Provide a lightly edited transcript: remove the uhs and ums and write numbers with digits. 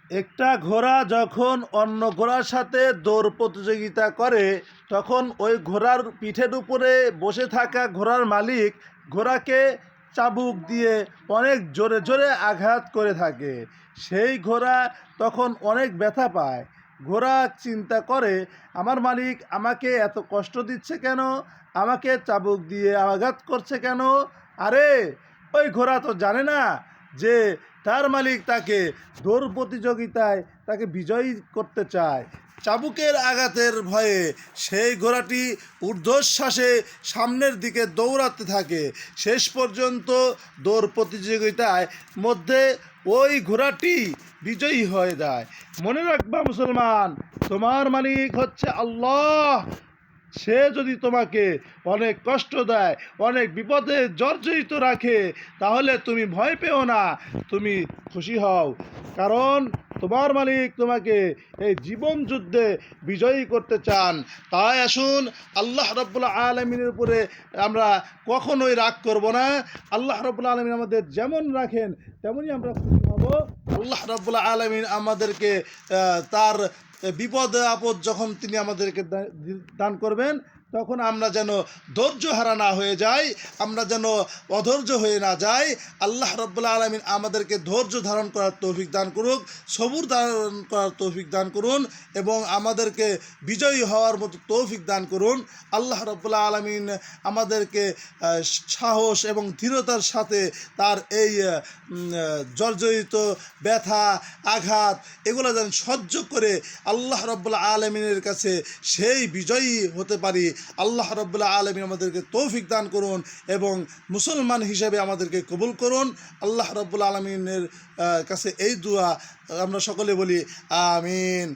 একটা ঘোড়া যখন অন্য ঘোড়ার সাথে দৌড় প্রতিযোগিতা করে তখন ওই ঘোড়ার পিঠের উপরে বসে থাকা ঘোড়ার মালিক ঘোড়াকে চাবুক দিয়ে অনেক জোরে জোরে আঘাত করে থাকে। সেই ঘোড়া তখন অনেক ব্যথা পায়। ঘোড়া চিন্তা করে, আমার মালিক আমাকে এত কষ্ট দিচ্ছে কেন, আমাকে চাবুক দিয়ে আঘাত করছে কেন? আরে, ওই ঘোড়া তো জানে না যে তার মালিক তাকে দৌড় প্রতিযোগিতায় তাকে বিজয়ী করতে চায়। চাবুকের আঘাতের ভয়ে সেই ঘোড়াটি ঊর্ধ্বশ্বাসে সামনের দিকে দৌড়াতে থাকে। শেষ পর্যন্ত দৌড় প্রতিযোগিতায় মধ্যে ওই ঘোড়াটি বিজয়ী হয়ে যায়। মনে রাখবা মুসলমান, তোমার মালিক হচ্ছে আল্লাহ। সে যদি তোমাকে অনেক কষ্ট দেয়, অনেক বিপদে জর্জরিত রাখে, তাহলে তুমি ভয় পেও না, তুমি খুশি হও। কারণ তোমার মালিক তোমাকে এই জীবন যুদ্ধে বিজয়ী করতে চান। তাই আসুন, আল্লাহ রাব্বুল আলামিনের উপরে আমরা কখনোই রাগ করব না। আল্লাহ রাব্বুল আলামিন আমাদের যেমন রাখেন তেমনই আমরা খুশি হব। আল্লাহ রাব্বুল আলামিন আমাদেরকে তার বিপদ আপদ যখন তিনি আমাদেরকে দান করবেন, তখন আমরা যেন ধৈর্য হারা না হয়ে যাই, আমরা যেন অধৈর্য হয়ে না যাই। আল্লাহ রাব্বুল আলামিন আমাদেরকে ধৈর্য ধারণ করার তৌফিক দান করুক, সবুর ধারণ করার তৌফিক দান করুন এবং আমাদেরকে বিজয়ী হওয়ার মতো তৌফিক দান করুন। আল্লাহ রাব্বুল আলামিন আমাদেরকে সাহস এবং দৃঢ়তার সাথে তার এই জর্জরিত ব্যথা আঘাত এগুলো যেন সহ্য করে আল্লাহ রাব্বুল আলামিনের কাছে সেই বিজয়ী হতে পারি। আল্লাহ রাব্বুল আলামিন আমাদেরকে তৌফিক দান করুন এবং মুসলমান হিসেবে আমাদেরকে কবুল করুন। আল্লাহ রাব্বুল আলামিনের কাছে এই দোয়া আমরা সকলে বলি, আমিন।